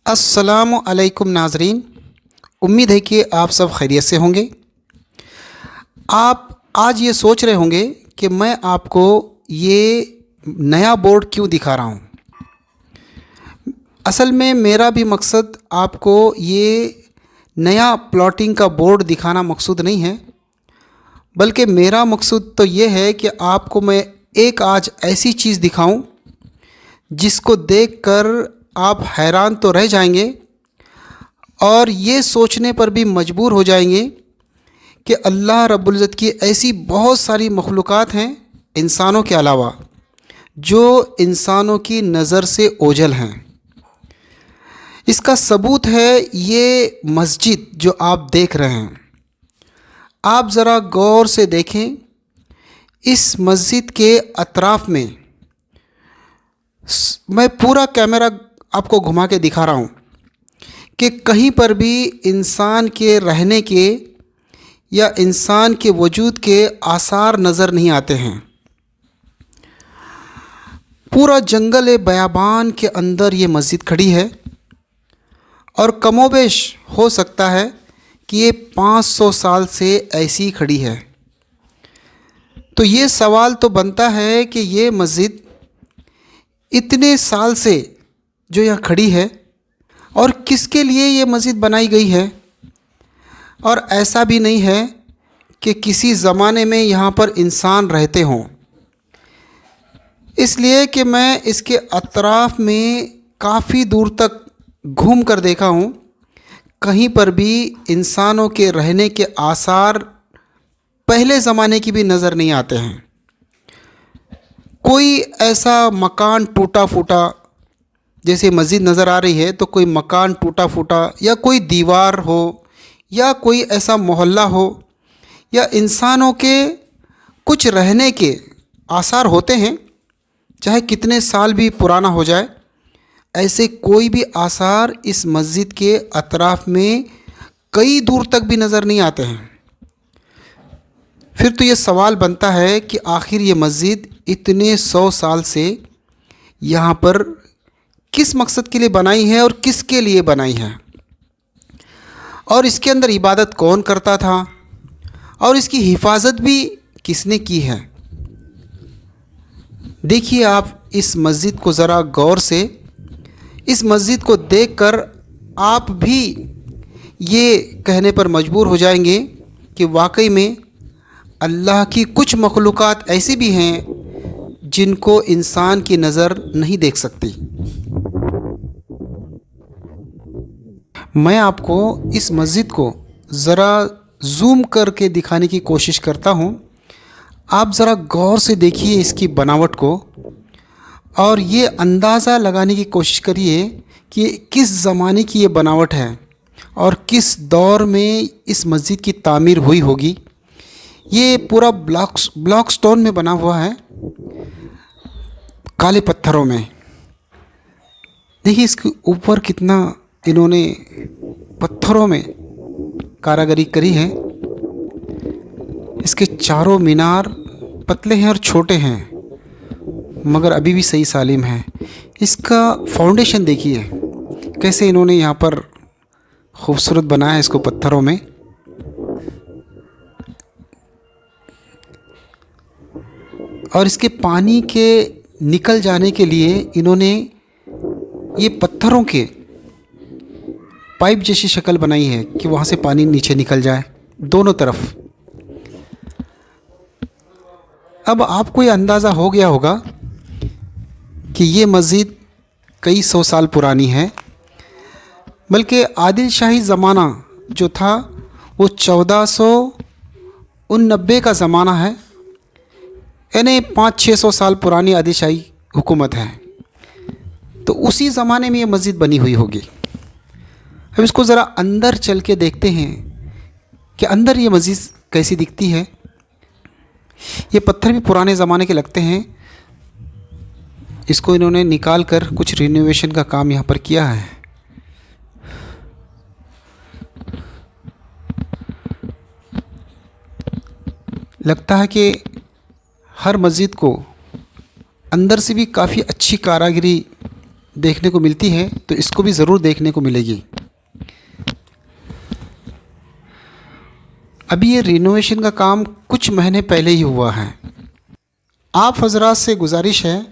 अस्सलामु अलैकुम नाज़रीन। उम्मीद है कि आप सब खैरियत से होंगे। आप आज ये सोच रहे होंगे कि मैं आपको ये नया बोर्ड क्यों दिखा रहा हूँ। असल में मेरा भी मकसद आपको ये नया प्लॉटिंग का बोर्ड दिखाना मकसूद नहीं है, बल्कि मेरा मकसूद तो ये है कि आपको मैं एक आज ऐसी चीज़ दिखाऊं जिसको देखकर आप हैरान तो रह जाएंगे और ये सोचने पर भी मजबूर हो जाएंगे कि अल्लाह रब्बुल इज़्ज़त की ऐसी बहुत सारी मखलूक़ात हैं इंसानों के अलावा जो इंसानों की नज़र से ओझल हैं। इसका सबूत है ये मस्जिद जो आप देख रहे हैं। आप ज़रा गौर से देखें, इस मस्जिद के अतराफ़ में मैं पूरा कैमरा आपको घुमा के दिखा रहा हूँ कि कहीं पर भी इंसान के रहने के या इंसान के वजूद के आसार नज़र नहीं आते हैं। पूरा जंगल बयाबान के अंदर ये मस्जिद खड़ी है और कमोबेश हो सकता है कि ये 500 साल से ऐसी खड़ी है। तो ये सवाल तो बनता है कि ये मस्जिद इतने साल से जो यहाँ खड़ी है और किसके लिए ये मस्जिद बनाई गई है। और ऐसा भी नहीं है कि किसी ज़माने में यहाँ पर इंसान रहते हों, इसलिए कि मैं इसके अतराफ़ में काफ़ी दूर तक घूम कर देखा हूँ, कहीं पर भी इंसानों के रहने के आसार पहले ज़माने की भी नज़र नहीं आते हैं। कोई ऐसा मकान टूटा फूटा, जैसे मस्जिद नज़र आ रही है तो कोई मकान टूटा फूटा या कोई दीवार हो या कोई ऐसा मोहल्ला हो या इंसानों के कुछ रहने के आसार होते हैं, चाहे कितने साल भी पुराना हो जाए, ऐसे कोई भी आसार इस मस्जिद के अतराफ़ में कई दूर तक भी नज़र नहीं आते हैं। फिर तो ये सवाल बनता है कि आखिर ये मस्जिद इतने 100 साल से यहाँ पर किस मकसद के लिए बनाई है और किसके लिए बनाई है, और इसके अंदर इबादत कौन करता था और इसकी हिफाजत भी किसने की है। देखिए आप इस मस्जिद को ज़रा गौर से, इस मस्जिद को देखकर आप भी ये कहने पर मजबूर हो जाएंगे कि वाकई में अल्लाह की कुछ मखलूक़ात ऐसी भी हैं जिनको इंसान की नज़र नहीं देख सकती। मैं आपको इस मस्जिद को ज़रा जूम करके दिखाने की कोशिश करता हूँ। आप ज़रा गौर से देखिए इसकी बनावट को और ये अंदाज़ा लगाने की कोशिश करिए कि किस ज़माने की ये बनावट है और किस दौर में इस मस्जिद की तामीर हुई होगी। ये पूरा ब्लॉक स्टोन में बना हुआ है, काले पत्थरों में। देखिए इसके ऊपर कितना इन्होंने पत्थरों में कारागरी करी है। इसके चारों मीनार पतले हैं और छोटे हैं, मगर अभी भी सही सालिम है। इसका फाउंडेशन देखिए कैसे इन्होंने यहाँ पर खूबसूरत बनाया है इसको पत्थरों में। और इसके पानी के निकल जाने के लिए इन्होंने ये पत्थरों के पाइप जैसी शक्ल बनाई है कि वहाँ से पानी नीचे निकल जाए दोनों तरफ। अब आपको ये अंदाज़ा हो गया होगा कि ये मस्जिद कई 100 साल पुरानी है, बल्कि आदिल शाही ज़माना जो था वो 1489 का ज़माना है, यानी 500-600 साल पुरानी आदिल शाही हुकूमत है। तो उसी ज़माने में ये मस्जिद बनी हुई होगी। अब इसको ज़रा अंदर चल के देखते हैं कि अंदर ये मस्जिद कैसी दिखती है। ये पत्थर भी पुराने ज़माने के लगते हैं। इसको इन्होंने निकाल कर कुछ रिनोवेशन का काम यहाँ पर किया है। लगता है कि हर मस्जिद को अंदर से भी काफ़ी अच्छी कारीगरी देखने को मिलती है तो इसको भी ज़रूर देखने को मिलेगी। अभी ये रिनोवेशन का काम कुछ महीने पहले ही हुआ है। आप हजरात से गुजारिश है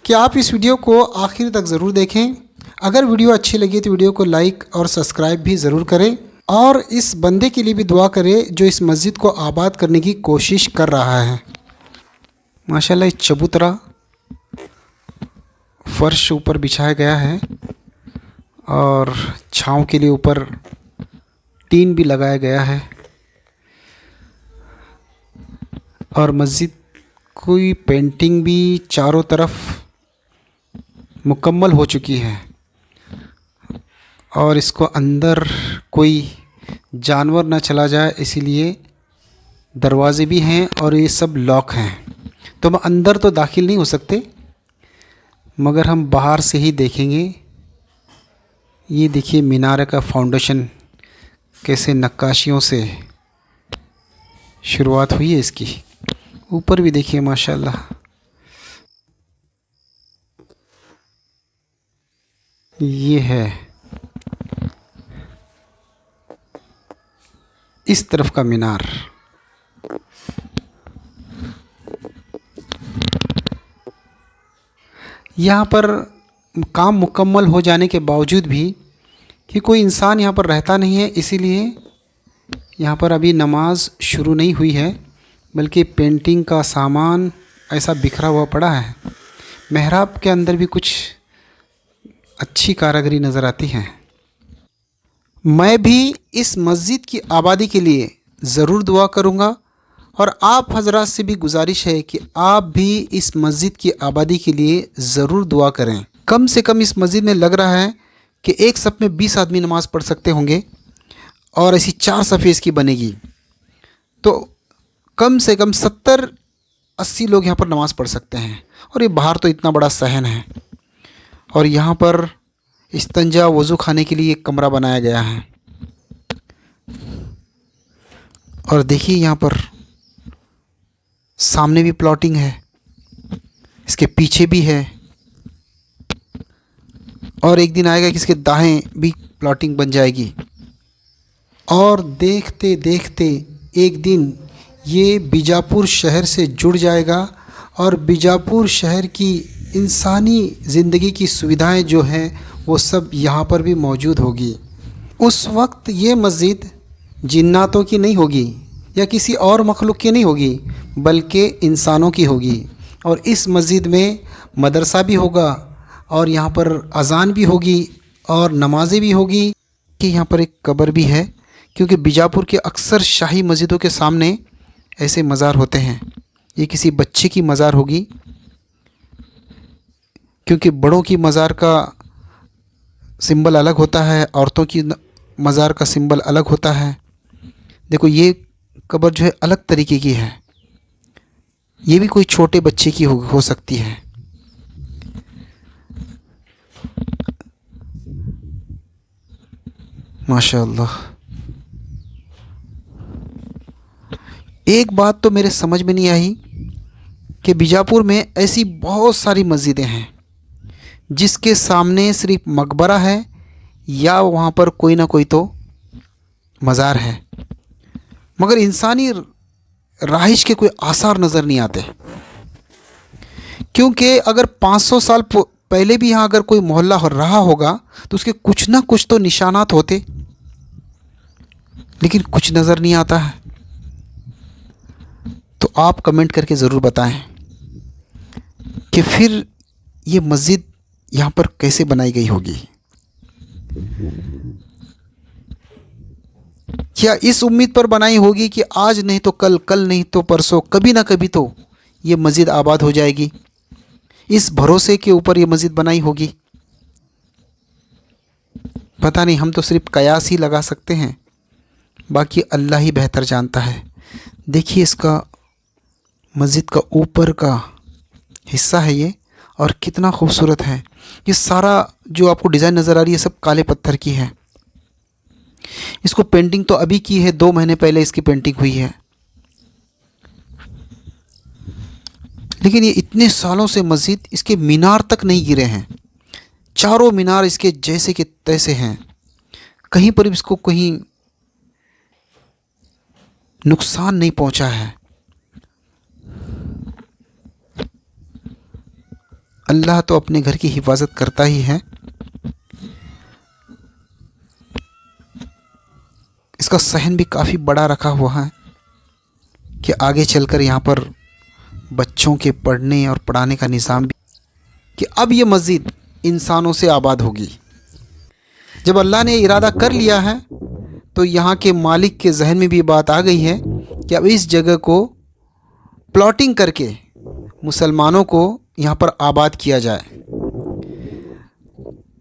कि आप इस वीडियो को आखिर तक ज़रूर देखें। अगर वीडियो अच्छी लगी तो वीडियो को लाइक और सब्सक्राइब भी ज़रूर करें और इस बंदे के लिए भी दुआ करें जो इस मस्जिद को आबाद करने की कोशिश कर रहा है। माशाल्लाह इस चबूतरा फर्श ऊपर बिछाया गया है और छांव के लिए ऊपर टीन भी लगाया गया है और मस्जिद की पेंटिंग भी चारों तरफ मुकम्मल हो चुकी है और इसको अंदर कोई जानवर ना चला जाए इसीलिए दरवाज़े भी हैं और ये सब लॉक हैं। तो हम अंदर तो दाखिल नहीं हो सकते मगर हम बाहर से ही देखेंगे। ये देखिए मीनारे का फाउंडेशन कैसे नक्काशियों से शुरुआत हुई है इसकी। ऊपर भी देखिए माशाल्लाह। ये है इस तरफ का मीनार। यहाँ पर काम मुकम्मल हो जाने के बावजूद भी कि कोई इंसान यहाँ पर रहता नहीं है, इसीलिए यहाँ पर अभी नमाज शुरू नहीं हुई है, बल्कि पेंटिंग का सामान ऐसा बिखरा हुआ पड़ा है। मेहराब के अंदर भी कुछ अच्छी कारीगरी नज़र आती है। मैं भी इस मस्जिद की आबादी के लिए ज़रूर दुआ करूँगा और आप हजरात से भी गुजारिश है कि आप भी इस मस्जिद की आबादी के लिए ज़रूर दुआ करें। कम से कम इस मस्जिद में लग रहा है कि एक सफ़ में 20 आदमी नमाज़ पढ़ सकते होंगे और ऐसी 4 सफ़े इसकी बनेगी तो कम से कम 70-80 लोग यहाँ पर नमाज़ पढ़ सकते हैं। और ये बाहर तो इतना बड़ा सहन है और यहाँ पर इस्तंजा वज़ू खाने के लिए एक कमरा बनाया गया है। और देखिए यहाँ पर सामने भी प्लॉटिंग है, इसके पीछे भी है और एक दिन आएगा कि इसके दाएं भी प्लॉटिंग बन जाएगी और देखते देखते एक दिन ये बीजापुर शहर से जुड़ जाएगा और बीजापुर शहर की इंसानी ज़िंदगी की सुविधाएं जो हैं वो सब यहाँ पर भी मौजूद होगी। उस वक्त ये मस्जिद जिन्नातों की नहीं होगी या किसी और मखलूक की नहीं होगी बल्कि इंसानों की होगी। और इस मस्जिद में मदरसा भी होगा और यहाँ पर अज़ान भी होगी और नमाज़ें भी होगी। कि यहाँ पर एक कब्र भी है क्योंकि बीजापुर के अक्सर शाही मस्जिदों के सामने ऐसे मज़ार होते हैं। ये किसी बच्चे की मज़ार होगी क्योंकि बड़ों की मज़ार का सिंबल अलग होता है, औरतों की मज़ार का सिंबल अलग होता है। देखो ये कब्र जो है अलग तरीके की है, ये भी कोई छोटे बच्चे की हो सकती है। माशाअल्लाह। एक बात तो मेरे समझ में नहीं आई कि बीजापुर में ऐसी बहुत सारी मस्जिदें हैं जिसके सामने सिर्फ मकबरा है या वहाँ पर कोई ना कोई तो मज़ार है मगर इंसानी रहाइश के कोई आसार नज़र नहीं आते। क्योंकि अगर 500 साल पहले भी यहाँ अगर कोई मोहल्ला रहा होगा तो उसके कुछ ना कुछ तो निशानात होते, लेकिन कुछ नज़र नहीं आता है। तो आप कमेंट करके ज़रूर बताएं कि फिर ये मस्जिद यहाँ पर कैसे बनाई गई होगी। क्या इस उम्मीद पर बनाई होगी कि आज नहीं तो कल, कल नहीं तो परसों, कभी ना कभी तो ये मस्जिद आबाद हो जाएगी, इस भरोसे के ऊपर ये मस्जिद बनाई होगी? पता नहीं, हम तो सिर्फ कयास ही लगा सकते हैं, बाकी अल्लाह ही बेहतर जानता है। देखिए इसका मस्जिद का ऊपर का हिस्सा है ये और कितना खूबसूरत है। ये सारा जो आपको डिज़ाइन नज़र आ रही है सब काले पत्थर की है। इसको पेंटिंग तो अभी की है, 2 महीने पहले इसकी पेंटिंग हुई है, लेकिन ये इतने सालों से मस्जिद, इसके मीनार तक नहीं गिरे हैं। चारों मीनार इसके जैसे के तैसे हैं, कहीं पर भी इसको कहीं नुकसान नहीं पहुंचा है। अल्लाह तो अपने घर की हिफाजत करता ही है। इसका सहन भी काफ़ी बड़ा रखा हुआ है कि आगे चलकर यहाँ पर बच्चों के पढ़ने और पढ़ाने का निज़ाम भी, कि अब ये मस्जिद इंसानों से आबाद होगी। जब अल्लाह ने इरादा कर लिया है तो यहाँ के मालिक के जहन में भी बात आ गई है कि अब इस जगह को प्लॉटिंग करके मुसलमानों को यहाँ पर आबाद किया जाए,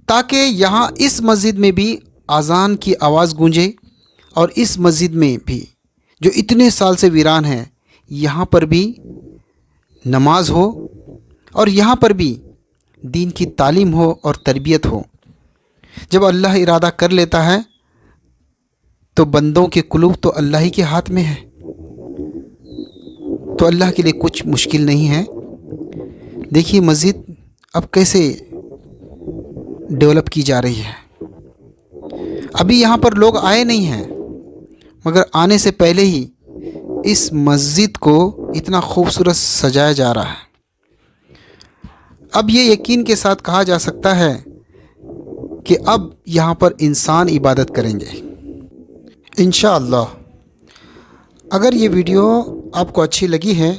ताकि यहाँ इस मस्जिद में भी अज़ान की आवाज़ गूंजे और इस मस्जिद में भी जो इतने साल से वीरान है यहाँ पर भी नमाज हो और यहाँ पर भी दीन की तालीम हो और तरबियत हो। जब अल्लाह इरादा कर लेता है तो बंदों के कुलूब तो अल्लाह ही के हाथ में है, तो अल्लाह के लिए कुछ मुश्किल नहीं है। देखिए मस्जिद अब कैसे डेवलप की जा रही है। अभी यहाँ पर लोग आए नहीं हैं, मगर आने से पहले ही इस मस्जिद को इतना खूबसूरत सजाया जा रहा है। अब ये यकीन के साथ कहा जा सकता है कि अब यहाँ पर इंसान इबादत करेंगे इंशाअल्लाह। अगर ये वीडियो आपको अच्छी लगी है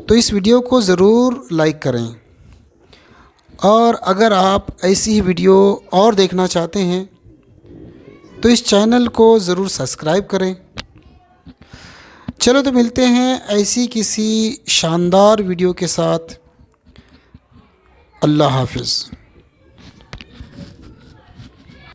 तो इस वीडियो को ज़रूर लाइक करें, और अगर आप ऐसी ही वीडियो और देखना चाहते हैं तो इस चैनल को ज़रूर सब्सक्राइब करें। चलो तो मिलते हैं ऐसी किसी शानदार वीडियो के साथ। अल्लाह हाफ़िज़।